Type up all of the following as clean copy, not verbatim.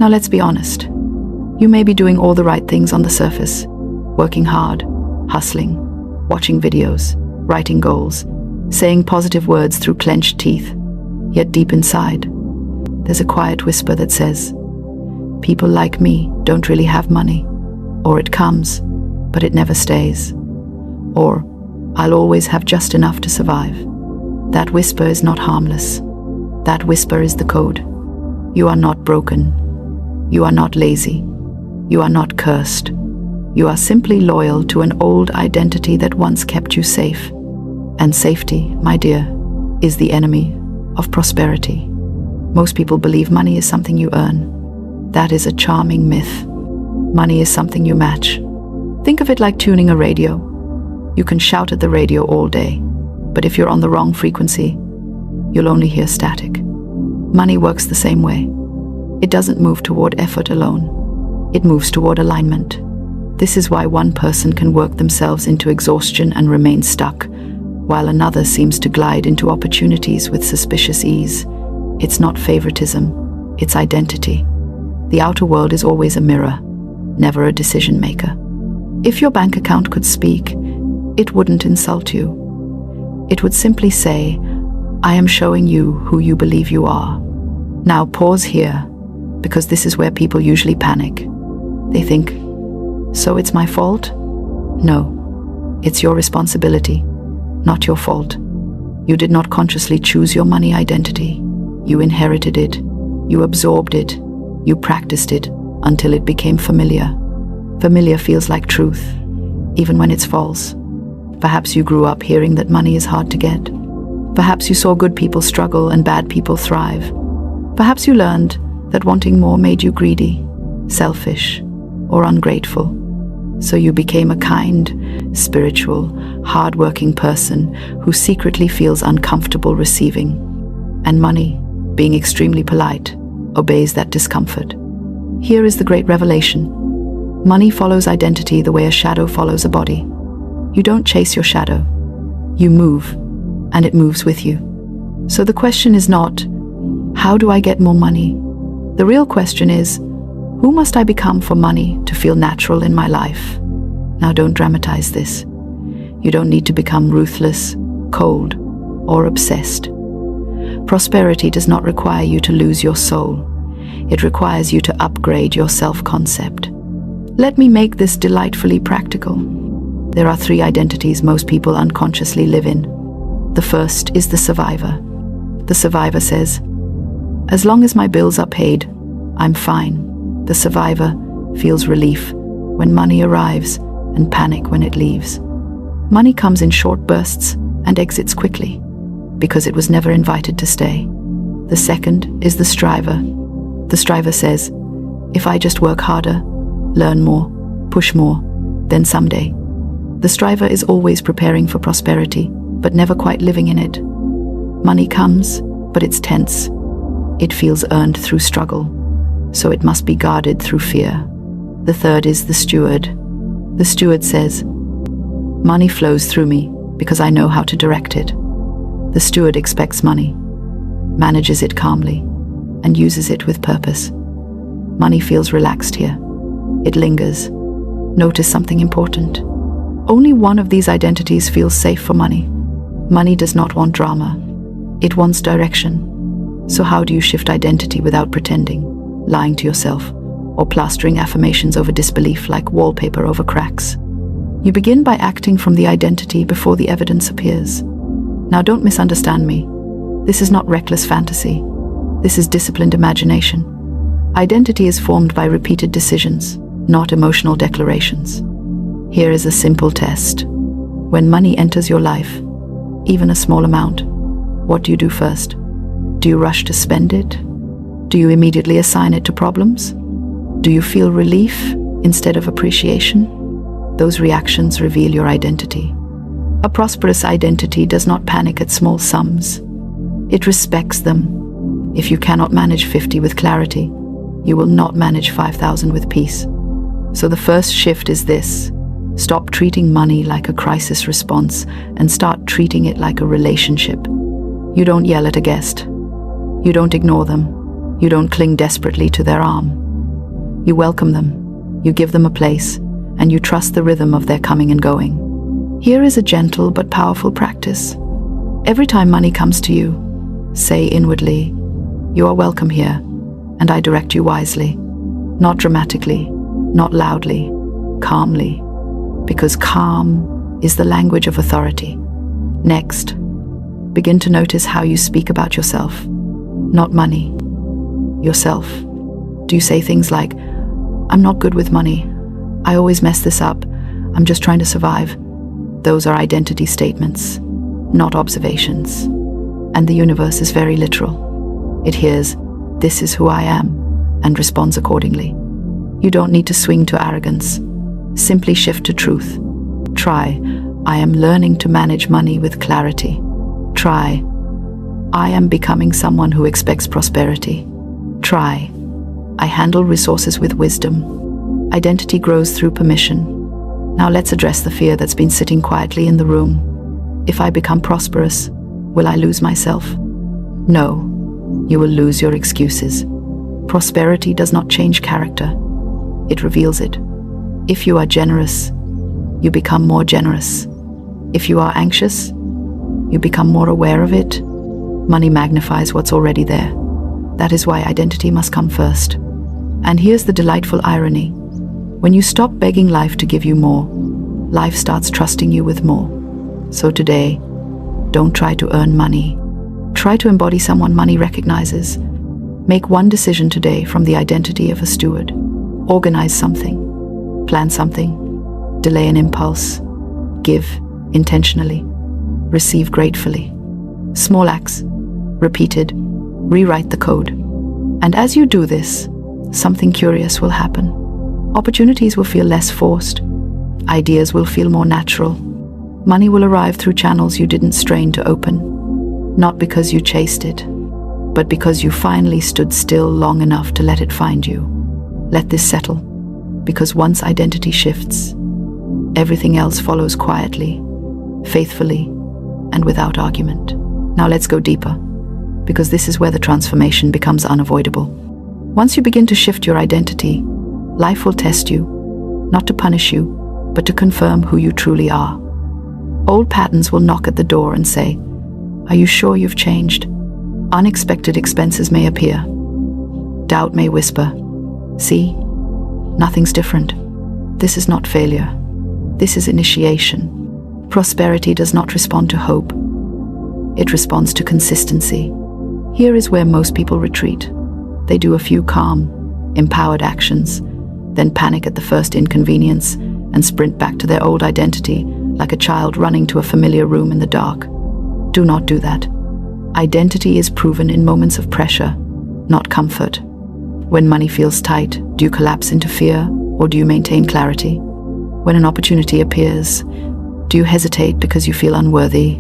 Now let's be honest. You may be doing all the right things on the surface, working hard, hustling, watching videos, writing goals, saying positive words through clenched teeth. Yet deep inside, there's a quiet whisper that says, people like me don't really have money. Or it comes, but it never stays. Or I'll always have just enough to survive. That whisper is not harmless. That whisper is the code. You are not broken. You are not lazy. You are not cursed. You are simply loyal to an old identity that once kept you safe. And safety, my dear, is the enemy of prosperity. Most people believe money is something you earn. That is a charming myth. Money is something you match. Think of it like tuning a radio. You can shout at the radio all day, but if you're on the wrong frequency, you'll only hear static. Money works the same way. It doesn't move toward effort alone. It moves toward alignment. This is why one person can work themselves into exhaustion and remain stuck, while another seems to glide into opportunities with suspicious ease. It's not favoritism, it's identity. The outer world is always a mirror, never a decision maker. If your bank account could speak, it wouldn't insult you. It would simply say, I am showing you who you believe you are. Now pause here, because this is where people usually panic. They think, so it's my fault? No, it's your responsibility, not your fault. You did not consciously choose your money identity. You inherited it, you absorbed it, you practiced it until it became familiar. Familiar feels like truth, even when it's false. Perhaps you grew up hearing that money is hard to get. Perhaps you saw good people struggle and bad people thrive. Perhaps you learned that wanting more made you greedy, selfish, or ungrateful. So you became a kind, spiritual, hard-working person who secretly feels uncomfortable receiving. And money, being extremely polite, obeys that discomfort. Here is the great revelation. Money follows identity the way a shadow follows a body. You don't chase your shadow. You move, and it moves with you. So the question is not, how do I get more money? The real question is, who must I become for money to feel natural in my life? Now don't dramatize this. You don't need to become ruthless, cold, or obsessed. Prosperity does not require you to lose your soul. It requires you to upgrade your self-concept. Let me make this delightfully practical. There are 3 identities most people unconsciously live in. The first is the survivor. The survivor says, as long as my bills are paid, I'm fine. The survivor feels relief when money arrives and panic when it leaves. Money comes in short bursts and exits quickly because it was never invited to stay. The second is the striver. The striver says, if I just work harder, learn more, push more, then someday. The striver is always preparing for prosperity, but never quite living in it. Money comes, but it's tense. It feels earned through struggle, so it must be guarded through fear. The third is the steward. The steward says, money flows through me because I know how to direct it. The steward expects money, manages it calmly, and uses it with purpose. Money feels relaxed here. It lingers. Notice something important. Only one of these identities feels safe for money. Money does not want drama. It wants direction. So how do you shift identity without pretending, lying to yourself, or plastering affirmations over disbelief like wallpaper over cracks? You begin by acting from the identity before the evidence appears. Now don't misunderstand me. This is not reckless fantasy. This is disciplined imagination. Identity is formed by repeated decisions, not emotional declarations. Here is a simple test. When money enters your life, even a small amount, what do you do first? Do you rush to spend it? Do you immediately assign it to problems? Do you feel relief instead of appreciation? Those reactions reveal your identity. A prosperous identity does not panic at small sums. It respects them. If you cannot manage 50 with clarity, you will not manage 5,000 with peace. So the first shift is this. Stop treating money like a crisis response and start treating it like a relationship. You don't yell at a guest. You don't ignore them. You don't cling desperately to their arm. You welcome them, you give them a place, and you trust the rhythm of their coming and going. Here is a gentle but powerful practice. Every time money comes to you, say inwardly, "You are welcome here, and I direct you wisely." Not dramatically, not loudly, calmly, because calm is the language of authority. Next, begin to notice how you speak about yourself. Not money, yourself. Do you say things like, "I'm not good with money. I always mess this up. I'm just trying to survive"? Those are identity statements, not observations. And the universe is very literal. It hears, "This is who I am," and responds accordingly. You don't need to swing to arrogance. Simply shift to truth. Try, "I am learning to manage money with clarity." Try, "I am becoming someone who expects prosperity." Try, "I handle resources with wisdom." Identity grows through permission. Now let's address the fear that's been sitting quietly in the room. If I become prosperous, will I lose myself? No, you will lose your excuses. Prosperity does not change character, it reveals it. If you are generous, you become more generous. If you are anxious, you become more aware of it. Money magnifies what's already there. That is why identity must come first. And here's the delightful irony. When you stop begging life to give you more, life starts trusting you with more. So today, don't try to earn money. Try to embody someone money recognizes. Make one decision today from the identity of a steward. Organize something. Plan something. Delay an impulse. Give intentionally. Receive gratefully. Small acts, repeated, rewrite the code. And as you do this, something curious will happen. Opportunities will feel less forced. Ideas will feel more natural. Money will arrive through channels you didn't strain to open. Not because you chased it, but because you finally stood still long enough to let it find you. Let this settle, because once identity shifts, everything else follows quietly, faithfully, and without argument. Now let's go deeper, because this is where the transformation becomes unavoidable. Once you begin to shift your identity, life will test you, not to punish you, but to confirm who you truly are. Old patterns will knock at the door and say, "Are you sure you've changed?" Unexpected expenses may appear. Doubt may whisper, "See, nothing's different." This is not failure. This is initiation. Prosperity does not respond to hope. It responds to consistency. Here is where most people retreat. They do a few calm, empowered actions, then panic at the first inconvenience and sprint back to their old identity like a child running to a familiar room in the dark. Do not do that. Identity is proven in moments of pressure, not comfort. When money feels tight, do you collapse into fear or do you maintain clarity? When an opportunity appears, do you hesitate because you feel unworthy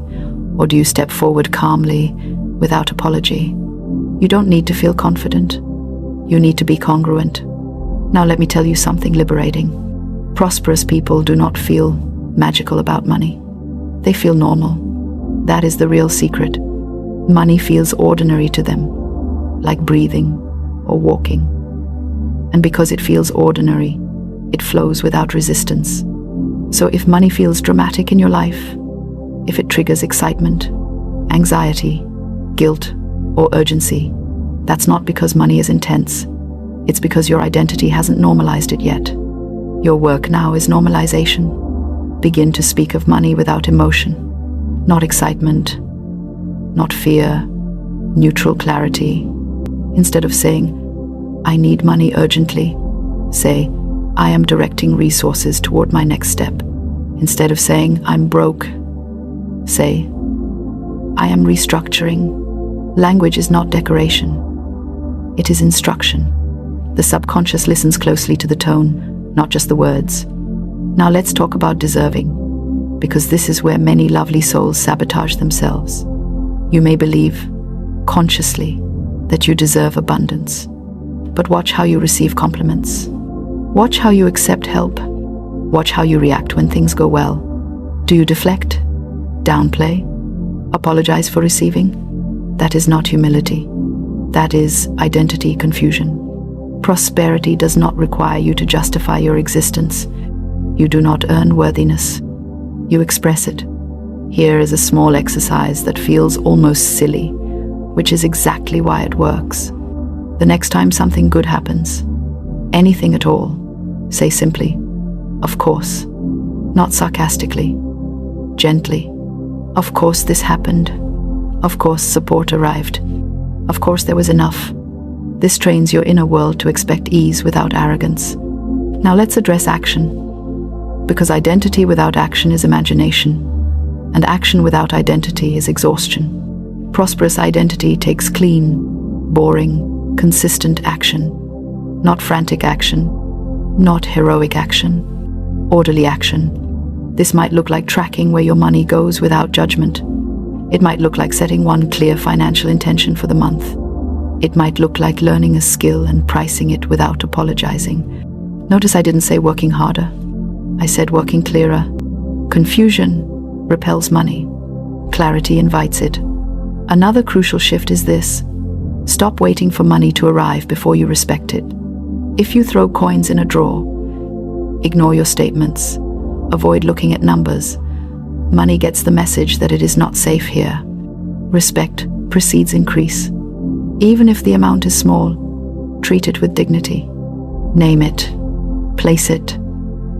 or do you step forward calmly without apology? You don't need to feel confident. You need to be congruent. Now let me tell you something liberating. Prosperous people do not feel magical about money. They feel normal. That is the real secret. Money feels ordinary to them, like breathing or walking. And because it feels ordinary, it flows without resistance. So if money feels dramatic in your life, if it triggers excitement, anxiety, guilt, or urgency, that's not because money is intense. It's because your identity hasn't normalized it yet. Your work now is normalization. Begin to speak of money without emotion, not excitement, not fear, neutral clarity. Instead of saying, "I need money urgently," say, "I am directing resources toward my next step." Instead of saying, "I'm broke," say, "I am restructuring." Language is not decoration. It is instruction. The subconscious listens closely to the tone, not just the words. Now let's talk about deserving, because this is where many lovely souls sabotage themselves. You may believe, consciously, that you deserve abundance. But watch how you receive compliments. Watch how you accept help. Watch how you react when things go well. Do you deflect? Downplay? Apologize for receiving? That is not humility. That is identity confusion. Prosperity does not require you to justify your existence. You do not earn worthiness. You express it. Here is a small exercise that feels almost silly, which is exactly why it works. The next time something good happens, anything at all, say simply, "Of course," not sarcastically, gently. "Of course this happened. Of course support arrived. Of course there was enough." This trains your inner world to expect ease without arrogance. Now let's address action. Because identity without action is imagination, and action without identity is exhaustion. Prosperous identity takes clean, boring, consistent action. Not frantic action, not heroic action, orderly action. This might look like tracking where your money goes without judgment. It might look like setting one clear financial intention for the month. It might look like learning a skill and pricing it without apologizing. Notice I didn't say working harder. I said working clearer. Confusion repels money. Clarity invites it. Another crucial shift is this. Stop waiting for money to arrive before you respect it. If you throw coins in a drawer, ignore your statements, avoid looking at numbers, money gets the message that it is not safe here. Respect precedes increase. Even if the amount is small, treat it with dignity. Name it, place it,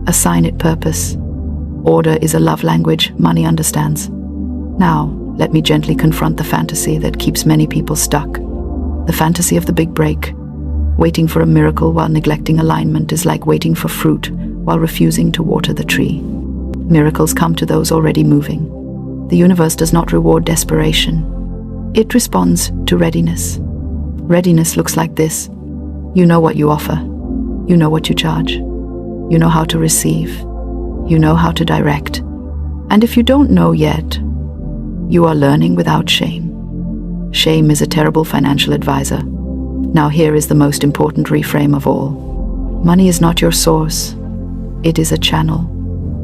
assign it purpose. Order is a love language money understands. Now, let me gently confront the fantasy that keeps many people stuck. The fantasy of the big break. Waiting for a miracle while neglecting alignment is like waiting for fruit while refusing to water the tree. Miracles come to those already moving. The universe does not reward desperation. It responds to readiness. Readiness looks like this. You know what you offer. You know what you charge. You know how to receive. You know how to direct. And if you don't know yet, you are learning without shame. Shame is a terrible financial advisor. Now here is the most important reframe of all. Money is not your source. It is a channel.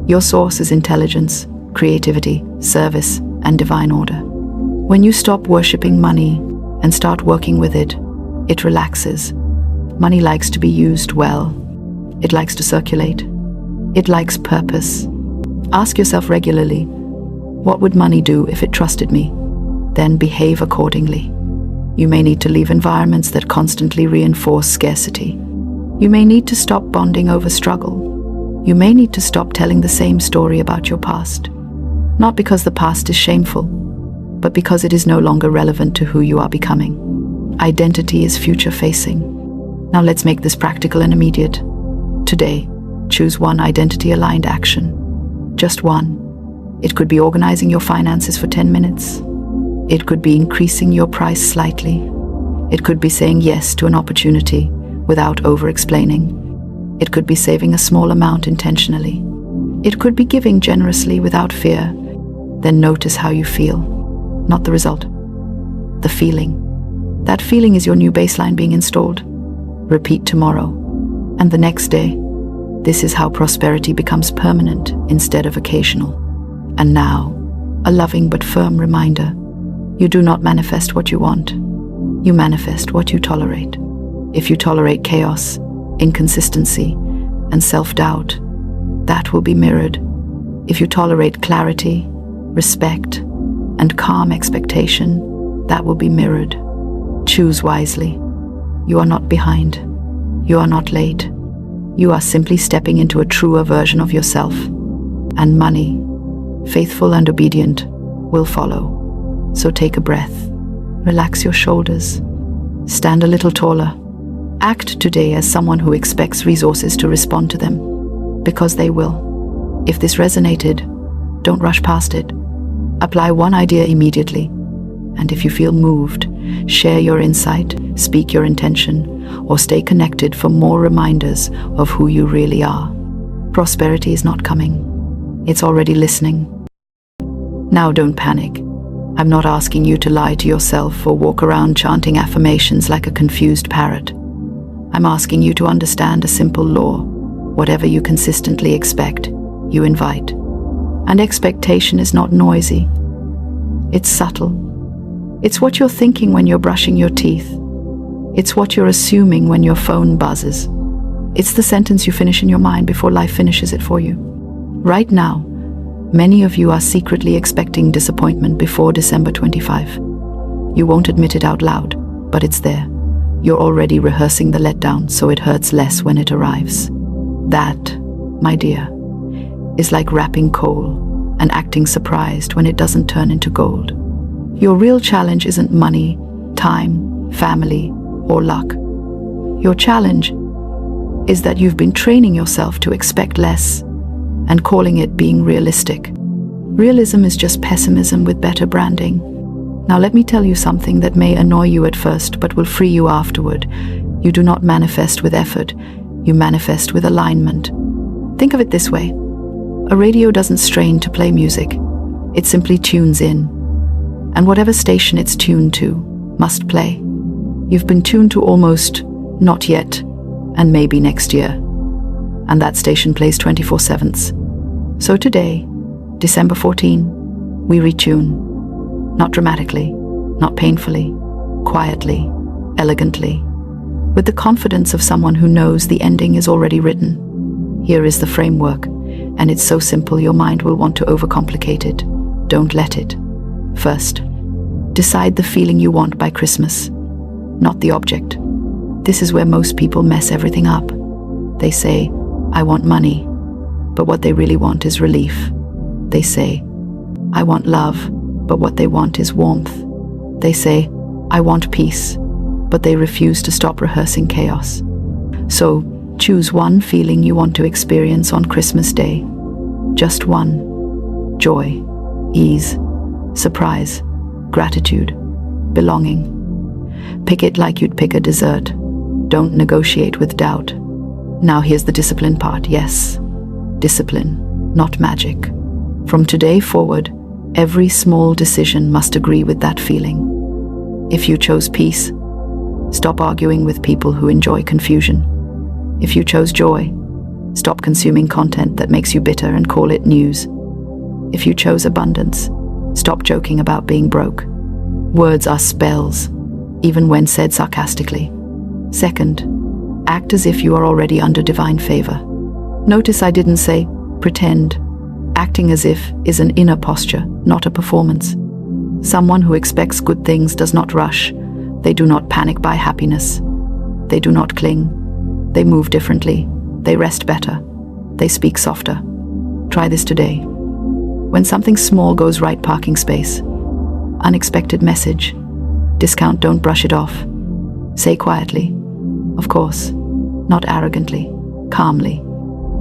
Your source is intelligence, creativity, service, and divine order. When you stop worshipping money and start working with it, it relaxes. Money likes to be used well. It likes to circulate. It likes purpose. Ask yourself regularly, what would money do if it trusted me? Then behave accordingly. You may need to leave environments that constantly reinforce scarcity. You may need to stop bonding over struggle. You may need to stop telling the same story about your past. Not because the past is shameful, but because it is no longer relevant to who you are becoming. Identity is future-facing. Now let's make this practical and immediate. Today, choose one identity-aligned action. Just one. It could be organizing your finances for 10 minutes. It could be increasing your price slightly. It could be saying yes to an opportunity without over-explaining. It could be saving a small amount intentionally. It could be giving generously without fear. Then notice how you feel. Not the result. The feeling. That feeling is your new baseline being installed. Repeat tomorrow. And the next day. This is how prosperity becomes permanent instead of occasional. And now, a loving but firm reminder. You do not manifest what you want. You manifest what you tolerate. If you tolerate chaos, inconsistency, and self-doubt, that will be mirrored. If you tolerate clarity, respect, and calm expectation, that will be mirrored. Choose wisely. You are not behind. You are not late. You are simply stepping into a truer version of yourself. And money, faithful and obedient, will follow. So take a breath. Relax your shoulders. Stand a little taller. Act today as someone who expects resources to respond to them, because they will. If this resonated, don't rush past it. Apply one idea immediately. And if you feel moved, share your insight, speak your intention, or stay connected for more reminders of who you really are. Prosperity is not coming. It's already listening. Now don't panic. I'm not asking you to lie to yourself or walk around chanting affirmations like a confused parrot. I'm asking you to understand a simple law. Whatever you consistently expect, you invite. And expectation is not noisy. It's subtle. It's what you're thinking when you're brushing your teeth, It's what you're assuming when your phone buzzes. It's the sentence you finish in your mind before life finishes it for you. Right now, many of you are secretly expecting disappointment before December 25. You won't admit it out loud, but it's there. You're already rehearsing the letdown, so it hurts less when it arrives. That, my dear, is like wrapping coal and acting surprised when it doesn't turn into gold. Your real challenge isn't money, time, family, or luck. Your challenge is that you've been training yourself to expect less and calling it being realistic. Realism is just pessimism with better branding. Now let me tell you something that may annoy you at first but will free you afterward. You do not manifest with effort, you manifest with alignment. Think of it this way. A radio doesn't strain to play music, it simply tunes in. And whatever station it's tuned to must play. You've been tuned to almost not yet, and maybe next year. And that station plays 24/7. So today, December 14, we retune. Not dramatically, not painfully, quietly, elegantly, with the confidence of someone who knows the ending is already written. Here is the framework, and it's so simple your mind will want to overcomplicate it. Don't let it. First, decide the feeling you want by Christmas, not the object. This is where most people mess everything up. They say, I want money, but what they really want is relief. They say, I want love, but what they want is warmth. They say, I want peace, but they refuse to stop rehearsing chaos. So, choose one feeling you want to experience on Christmas Day. Just one. Joy, ease, surprise, gratitude, belonging. Pick it like you'd pick a dessert. Don't negotiate with doubt. Now here's the discipline part. Yes, discipline, not magic. From today forward, every small decision must agree with that feeling. If you chose peace, stop arguing with people who enjoy confusion. If you chose joy, stop consuming content that makes you bitter and call it news. If you chose abundance, stop joking about being broke. Words are spells, even when said sarcastically. Second, act as if you are already under divine favor. Notice I didn't say pretend. Acting as if is an inner posture, not a performance. Someone who expects good things does not rush. They do not panic by happiness. They do not cling. They move differently. They rest better. They speak softer. Try this today. When something small goes right, parking space, unexpected message, discount, don't brush it off. Say quietly, of course, not arrogantly, calmly.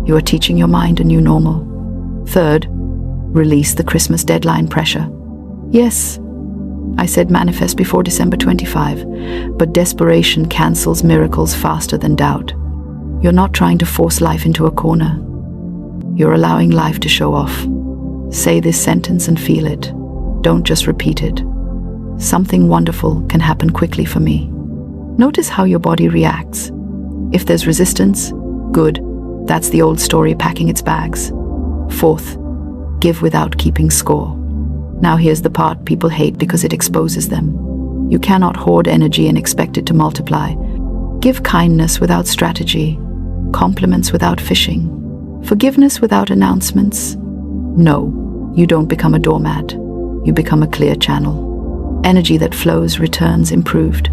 You are teaching your mind a new normal. Third, release the Christmas deadline pressure. Yes, I said manifest before December 25, but desperation cancels miracles faster than doubt. You're not trying to force life into a corner. You're allowing life to show off. Say this sentence and feel it. Don't just repeat it. Something wonderful can happen quickly for me. Notice how your body reacts. If there's resistance, good. That's the old story packing its bags. Fourth, give without keeping score. Now here's the part people hate because it exposes them. You cannot hoard energy and expect it to multiply. Give kindness without strategy, compliments without fishing, forgiveness without announcements. No, you don't become a doormat. You become a clear channel. Energy that flows returns improved.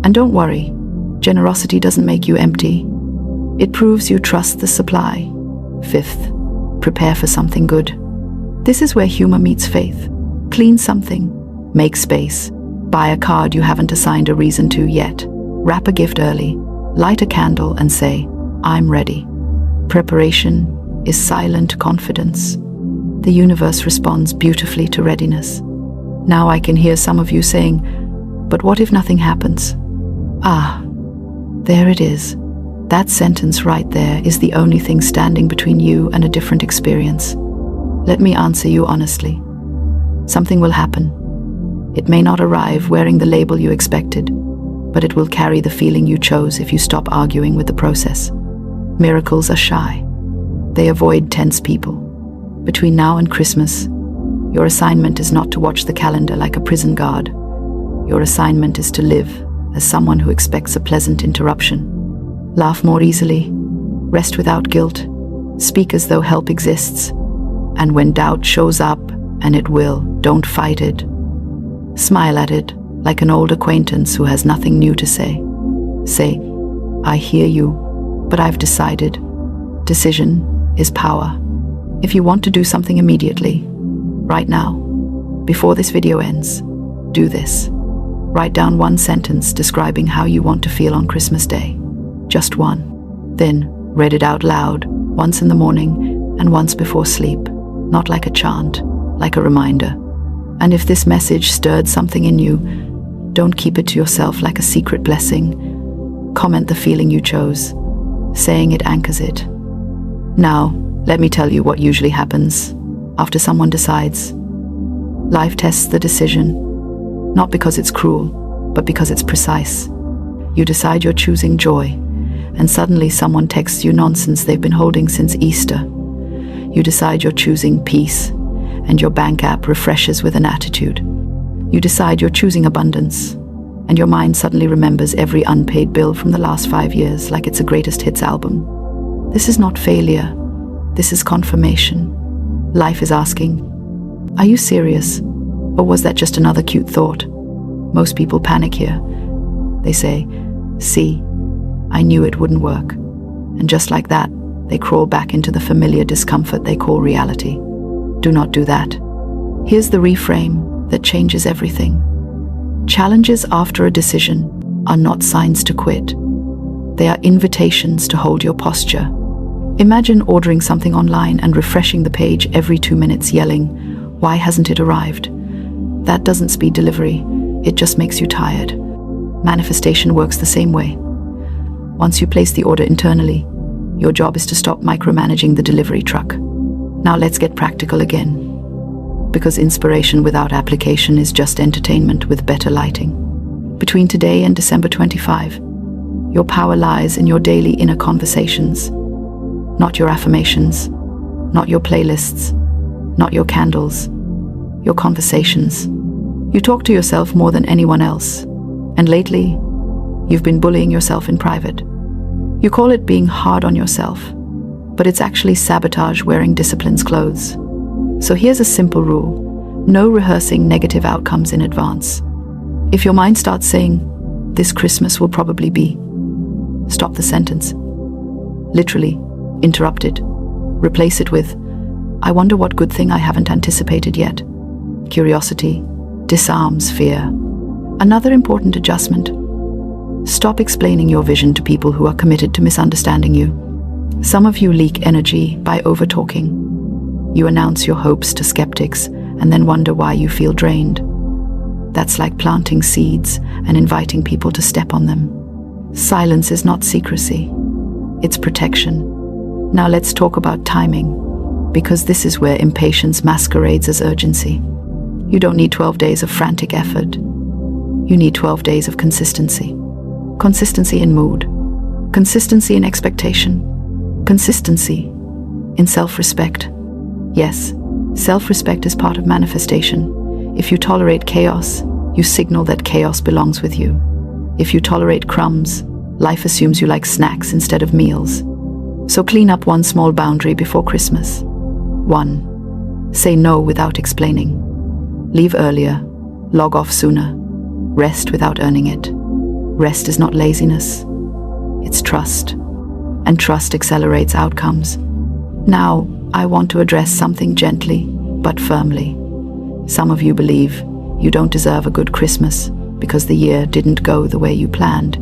And don't worry, generosity doesn't make you empty. It proves you trust the supply. Fifth, prepare for something good. This is where humor meets faith. Clean something, make space, buy a card you haven't assigned a reason to yet, wrap a gift early, light a candle and say, I'm ready. Preparation is silent confidence. The universe responds beautifully to readiness. Now I can hear some of you saying, but what if nothing happens? Ah, there it is. That sentence right there is the only thing standing between you and a different experience. Let me answer you honestly. Something will happen. It may not arrive wearing the label you expected, but it will carry the feeling you chose if you stop arguing with the process. Miracles are shy. They avoid tense people. Between now and Christmas, your assignment is not to watch the calendar like a prison guard. Your assignment is to live as someone who expects a pleasant interruption. Laugh more easily, rest without guilt, speak as though help exists. And when doubt shows up, and it will, don't fight it. Smile at it, like an old acquaintance who has nothing new to say. Say, I hear you, but I've decided. Decision is power. If you want to do something immediately, right now, before this video ends, do this. Write down one sentence describing how you want to feel on Christmas Day. Just one. Then read it out loud, once in the morning and once before sleep. Not like a chant, like a reminder. And if this message stirred something in you, don't keep it to yourself like a secret blessing. Comment the feeling you chose. Saying it anchors it. Now, let me tell you what usually happens after someone decides. Life tests the decision, not because it's cruel, but because it's precise. You decide you're choosing joy, and suddenly someone texts you nonsense they've been holding since Easter. You decide you're choosing peace, and your bank app refreshes with an attitude. You decide you're choosing abundance, and your mind suddenly remembers every unpaid bill from the last 5 years like it's a greatest hits album. This is not failure. This is confirmation. Life is asking, are you serious? Or was that just another cute thought? Most people panic here. They say, see, I knew it wouldn't work. And just like that, they crawl back into the familiar discomfort they call reality. Do not do that. Here's the reframe that changes everything. Challenges after a decision are not signs to quit. They are invitations to hold your posture. Imagine ordering something online and refreshing the page every 2 minutes yelling, why hasn't it arrived? That doesn't speed delivery, it just makes you tired. Manifestation works the same way. Once you place the order internally, your job is to stop micromanaging the delivery truck. Now let's get practical again. Because inspiration without application is just entertainment with better lighting. Between today and December 25, your power lies in your daily inner conversations. Not your affirmations, not your playlists, not your candles, your conversations. You talk to yourself more than anyone else, and lately, you've been bullying yourself in private. You call it being hard on yourself, but it's actually sabotage wearing discipline's clothes. So here's a simple rule: no rehearsing negative outcomes in advance. If your mind starts saying, this Christmas will probably be, stop the sentence. Literally, interrupt it. Replace it with, I wonder what good thing I haven't anticipated yet. Curiosity disarms fear. Another important adjustment: stop explaining your vision to people who are committed to misunderstanding you. Some of you leak energy by over-talking. You announce your hopes to skeptics and then wonder why you feel drained. That's like planting seeds and inviting people to step on them. Silence is not secrecy, it's protection. Now let's talk about timing, because this is where impatience masquerades as urgency. You don't need 12 days of frantic effort. You need 12 days of consistency. Consistency in mood. Consistency in expectation. Consistency in self-respect. Yes, self-respect is part of manifestation. If you tolerate chaos, you signal that chaos belongs with you. If you tolerate crumbs, life assumes you like snacks instead of meals. So clean up one small boundary before Christmas. 1. Say no without explaining. Leave earlier, log off sooner, rest without earning it. Rest is not laziness, it's trust. And trust accelerates outcomes. Now, I want to address something gently, but firmly. Some of you believe you don't deserve a good Christmas because the year didn't go the way you planned.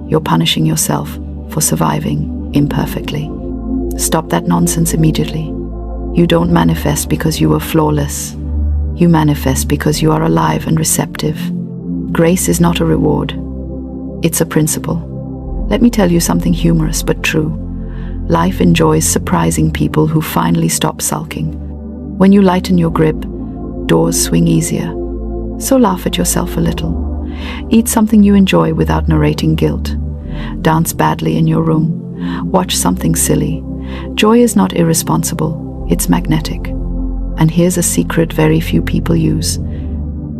You're punishing yourself for surviving imperfectly. Stop that nonsense immediately. You don't manifest because you were flawless. You manifest because you are alive and receptive. Grace is not a reward. It's a principle. Let me tell you something humorous but true. Life enjoys surprising people who finally stop sulking. When you lighten your grip, doors swing easier. So laugh at yourself a little. Eat something you enjoy without narrating guilt. Dance badly in your room. Watch something silly. Joy is not irresponsible, it's magnetic. And here's a secret very few people use: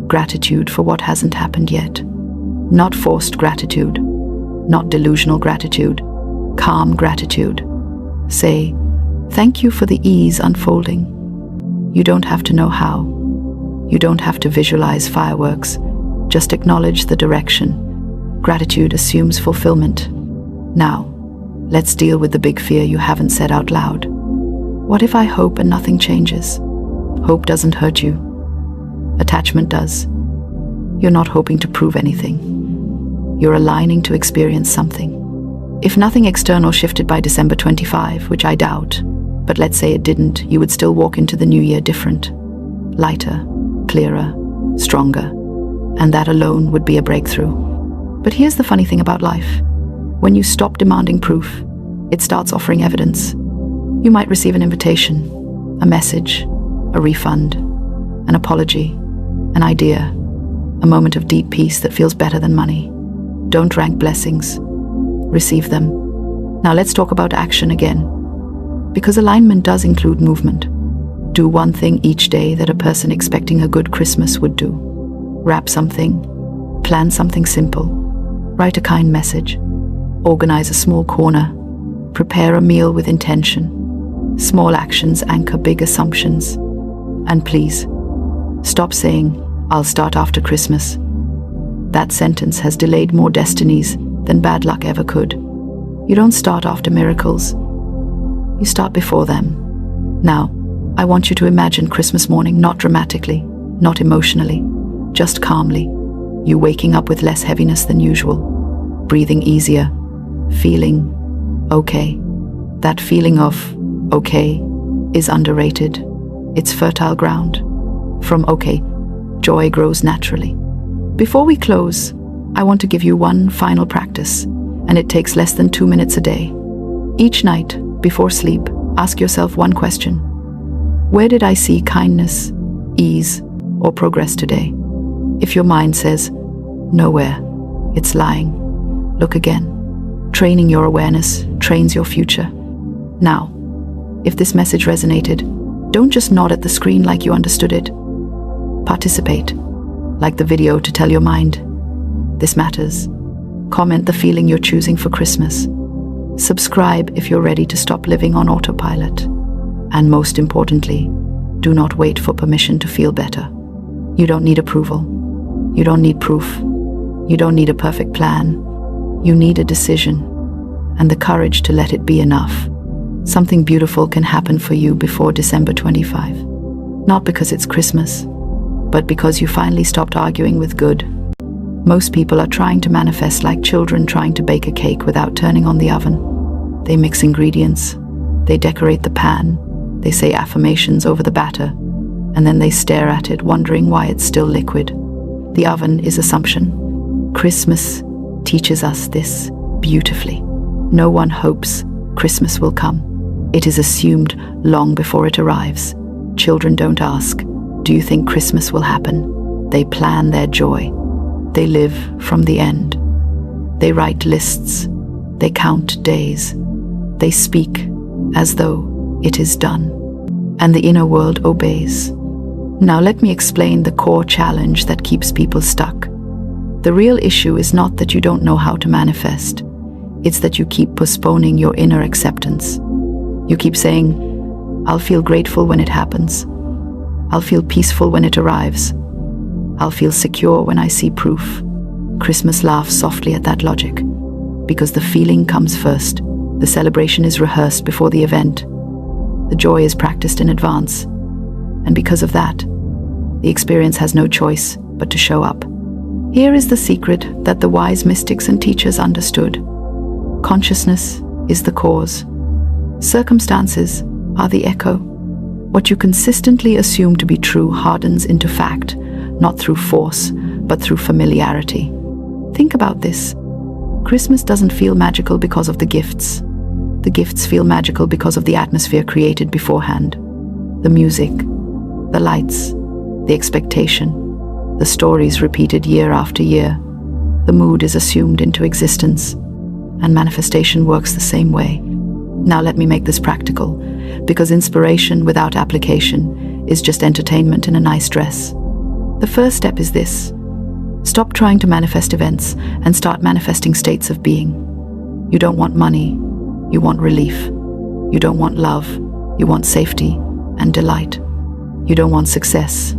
gratitude for what hasn't happened yet. Not forced gratitude, not delusional gratitude, calm gratitude. Say, "Thank you for the ease unfolding." You don't have to know how. You don't have to visualize fireworks. Just acknowledge the direction. Gratitude assumes fulfillment. Now, let's deal with the big fear you haven't said out loud. What if I hope and nothing changes? Hope doesn't hurt you. Attachment does. You're not hoping to prove anything. You're aligning to experience something. If nothing external shifted by December 25, which I doubt, but let's say it didn't, you would still walk into the new year different, lighter, clearer, stronger, and that alone would be a breakthrough. But here's the funny thing about life. When you stop demanding proof, it starts offering evidence. You might receive an invitation, a message, a refund, an apology, an idea, a moment of deep peace that feels better than money. Don't rank blessings. Receive them. Now let's talk about action again. Because alignment does include movement. Do one thing each day that a person expecting a good Christmas would do. Wrap something. Plan something simple. Write a kind message. Organize a small corner. Prepare a meal with intention. Small actions anchor big assumptions. And please, stop saying, "I'll start after Christmas." That sentence has delayed more destinies than bad luck ever could. You don't start after miracles. You start before them. Now, I want you to imagine Christmas morning, not dramatically, not emotionally, just calmly. You waking up with less heaviness than usual, breathing easier, feeling okay. That feeling of okay is underrated. It's fertile ground. From okay, joy grows naturally. Before we close, I want to give you one final practice, and it takes less than 2 minutes a day. Each night, before sleep, ask yourself one question. Where did I see kindness, ease, or progress today? If your mind says, nowhere, it's lying. Look again. Training your awareness trains your future. Now, if this message resonated, don't just nod at the screen like you understood it. Participate, like the video to tell your mind, this matters. Comment the feeling you're choosing for Christmas. Subscribe if you're ready to stop living on autopilot. And most importantly, do not wait for permission to feel better. You don't need approval. You don't need proof. You don't need a perfect plan. You need a decision and the courage to let it be enough. Something beautiful can happen for you before December 25. Not because it's Christmas, but because you finally stopped arguing with good. Most people are trying to manifest like children trying to bake a cake without turning on the oven. They mix ingredients, they decorate the pan, they say affirmations over the batter, and then they stare at it wondering why it's still liquid. The oven is assumption. Christmas teaches us this beautifully. No one hopes Christmas will come. It is assumed long before it arrives. Children don't ask, "Do you think Christmas will happen?" They plan their joy. They live from the end. They write lists. They count days. They speak as though it is done. And the inner world obeys. Now let me explain the core challenge that keeps people stuck. The real issue is not that you don't know how to manifest. It's that you keep postponing your inner acceptance. You keep saying, "I'll feel grateful when it happens. I'll feel peaceful when it arrives. I'll feel secure when I see proof." Christmas laughs softly at that logic, because the feeling comes first. The celebration is rehearsed before the event. The joy is practiced in advance. And because of that, the experience has no choice but to show up. Here is the secret that the wise mystics and teachers understood. Consciousness is the cause. Circumstances are the echo. What you consistently assume to be true hardens into fact, not through force, but through familiarity. Think about this. Christmas doesn't feel magical because of the gifts. The gifts feel magical because of the atmosphere created beforehand. The music, the lights, the expectation, the stories repeated year after year. The mood is assumed into existence, and manifestation works the same way. Now let me make this practical, because inspiration without application is just entertainment in a nice dress. The first step is this. Stop trying to manifest events and start manifesting states of being. You don't want money, you want relief. You don't want love, you want safety and delight. You don't want success,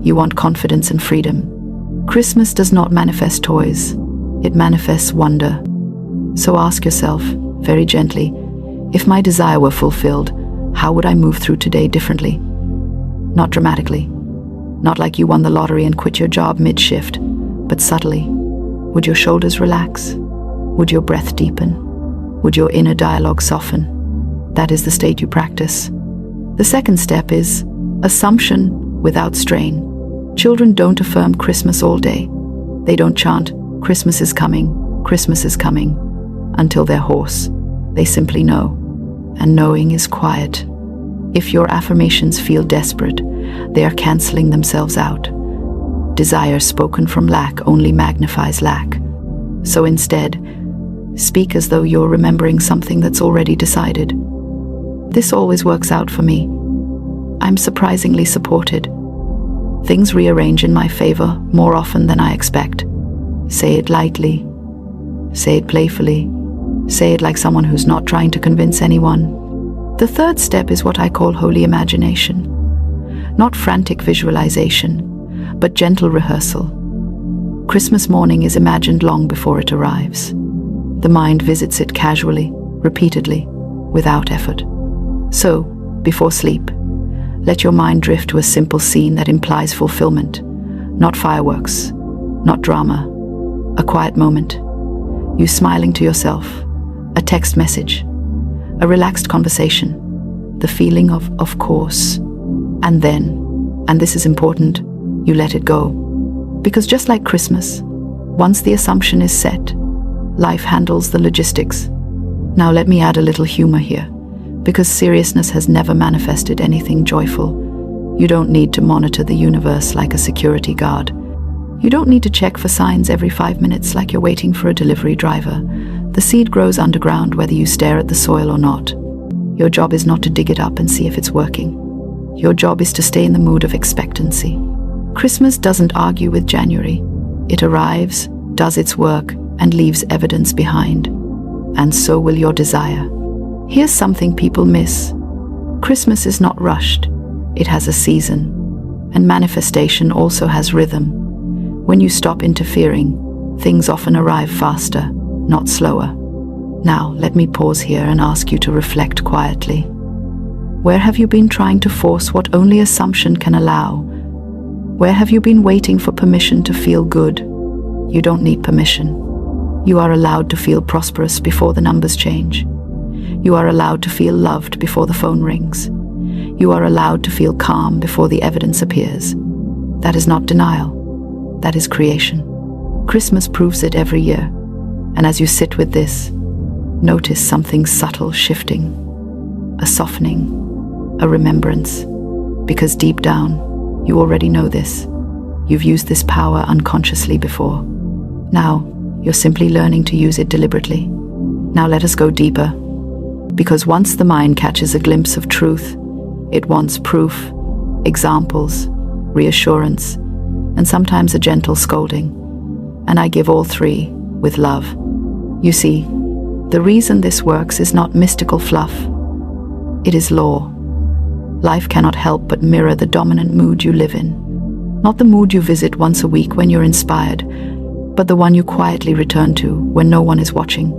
you want confidence and freedom. Christmas does not manifest toys, it manifests wonder. So ask yourself, very gently, if my desire were fulfilled, how would I move through today differently? Not dramatically, not like you won the lottery and quit your job mid-shift, but subtly. Would your shoulders relax? Would your breath deepen? Would your inner dialogue soften? That is the state you practice. The second step is assumption without strain. Children don't affirm Christmas all day. They don't chant, "Christmas is coming, Christmas is coming," until they're hoarse. They simply know. And knowing is quiet. If your affirmations feel desperate, they are canceling themselves out. Desire spoken from lack only magnifies lack. So instead, speak as though you're remembering something that's already decided. This always works out for me. I'm surprisingly supported. Things rearrange in my favor more often than I expect. Say it lightly. Say it playfully. Say it like someone who's not trying to convince anyone. The third step is what I call holy imagination. Not frantic visualization, but gentle rehearsal. Christmas morning is imagined long before it arrives. The mind visits it casually, repeatedly, without effort. So, before sleep, let your mind drift to a simple scene that implies fulfillment. Not fireworks, not drama, a quiet moment. You smiling to yourself, a text message, a relaxed conversation, the feeling of course. And then, and this is important, you let it go. Because just like Christmas, once the assumption is set, life handles the logistics. Now let me add a little humor here, because seriousness has never manifested anything joyful. You don't need to monitor the universe like a security guard. You don't need to check for signs every 5 minutes like you're waiting for a delivery driver. The seed grows underground whether you stare at the soil or not. Your job is not to dig it up and see if it's working. Your job is to stay in the mood of expectancy. Christmas doesn't argue with January. It arrives, does its work, and leaves evidence behind. And so will your desire. Here's something people miss. Christmas is not rushed. It has a season. And manifestation also has rhythm. When you stop interfering, things often arrive faster, not slower. Now, let me pause here and ask you to reflect quietly. Where have you been trying to force what only assumption can allow? Where have you been waiting for permission to feel good? You don't need permission. You are allowed to feel prosperous before the numbers change. You are allowed to feel loved before the phone rings. You are allowed to feel calm before the evidence appears. That is not denial. That is creation. Christmas proves it every year. And as you sit with this, notice something subtle shifting. A softening. A remembrance. Because deep down, you already know this. You've used this power unconsciously before. Now, you're simply learning to use it deliberately. Now let us go deeper. Because once the mind catches a glimpse of truth, it wants proof, examples, reassurance, and sometimes a gentle scolding. And I give all three with love. You see, the reason this works is not mystical fluff. It is law. Life cannot help but mirror the dominant mood you live in. Not the mood you visit once a week when you're inspired, but the one you quietly return to when no one is watching.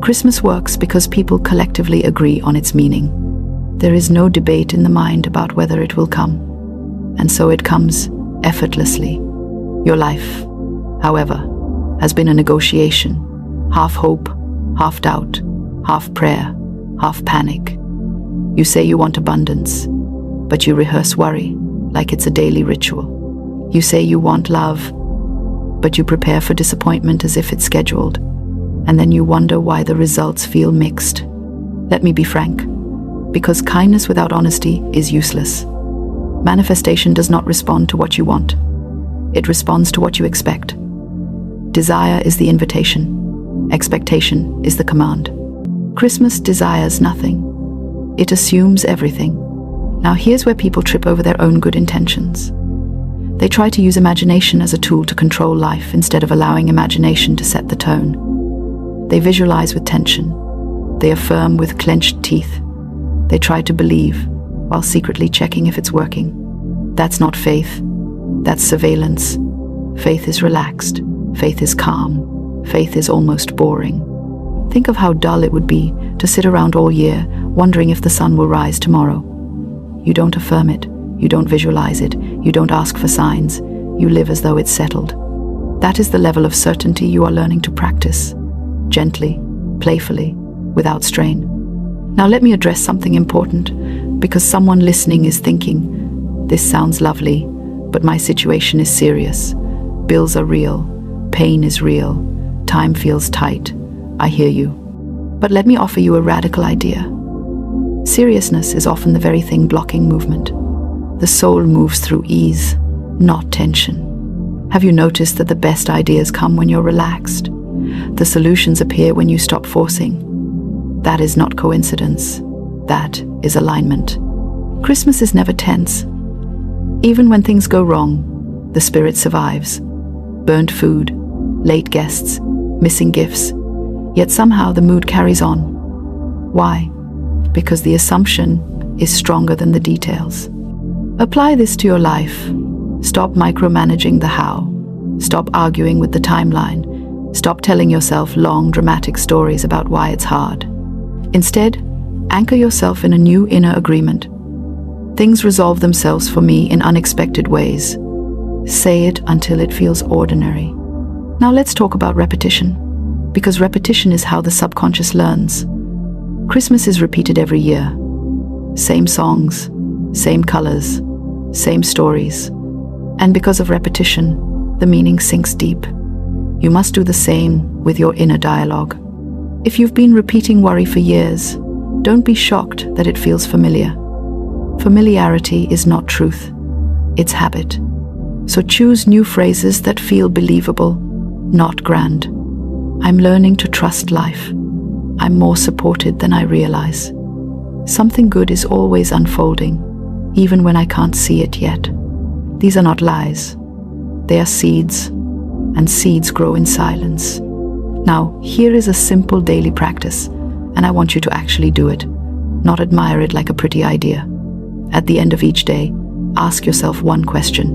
Christmas works because people collectively agree on its meaning. There is no debate in the mind about whether it will come. And so it comes effortlessly. Your life, however, has been a negotiation. Half hope, half doubt, half prayer, half panic. You say you want abundance, but you rehearse worry like it's a daily ritual. You say you want love, but you prepare for disappointment as if it's scheduled. And then you wonder why the results feel mixed. Let me be frank, because kindness without honesty is useless. Manifestation does not respond to what you want. It responds to what you expect. Desire is the invitation. Expectation is the command. Christmas desires nothing. It assumes everything. Now here's where people trip over their own good intentions. They try to use imagination as a tool to control life instead of allowing imagination to set the tone. They visualize with tension. They affirm with clenched teeth. They try to believe while secretly checking if it's working. That's not faith. That's surveillance. Faith is relaxed. Faith is calm. Faith is almost boring. Think of how dull it would be to sit around all year wondering if the sun will rise tomorrow. You don't affirm it. You don't visualize it. You don't ask for signs. You live as though it's settled. That is the level of certainty you are learning to practice. Gently, playfully, without strain. Now let me address something important, because someone listening is thinking, this sounds lovely, but my situation is serious. Bills are real. Pain is real. Time feels tight. I hear you. But let me offer you a radical idea. Seriousness is often the very thing blocking movement. The soul moves through ease, not tension. Have you noticed that the best ideas come when you're relaxed? The solutions appear when you stop forcing. That is not coincidence. That is alignment. Christmas is never tense. Even when things go wrong, the spirit survives. Burnt food, late guests, missing gifts. Yet somehow the mood carries on. Why? Because the assumption is stronger than the details. Apply this to your life. Stop micromanaging the how. Stop arguing with the timeline. Stop telling yourself long, dramatic stories about why it's hard. Instead, anchor yourself in a new inner agreement. Things resolve themselves for me in unexpected ways. Say it until it feels ordinary. Now let's talk about repetition, because repetition is how the subconscious learns. Christmas is repeated every year. Same songs, same colors, same stories. And because of repetition, the meaning sinks deep. You must do the same with your inner dialogue. If you've been repeating worry for years, don't be shocked that it feels familiar. Familiarity is not truth, it's habit. So choose new phrases that feel believable, not grand. I'm learning to trust life. I'm more supported than I realize. Something good is always unfolding, even when I can't see it yet. These are not lies. They are seeds, and seeds grow in silence. Now, here is a simple daily practice, and I want you to actually do it, not admire it like a pretty idea. At the end of each day, ask yourself one question.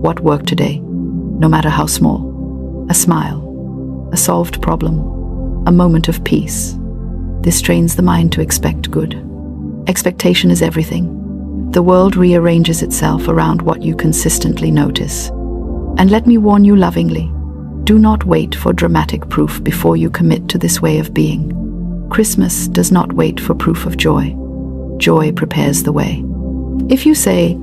What worked today, no matter how small? A smile, a solved problem, a moment of peace. This trains the mind to expect good. Expectation is everything. The world rearranges itself around what you consistently notice. And let me warn you lovingly, do not wait for dramatic proof before you commit to this way of being. Christmas does not wait for proof of joy. Joy prepares the way. If you say,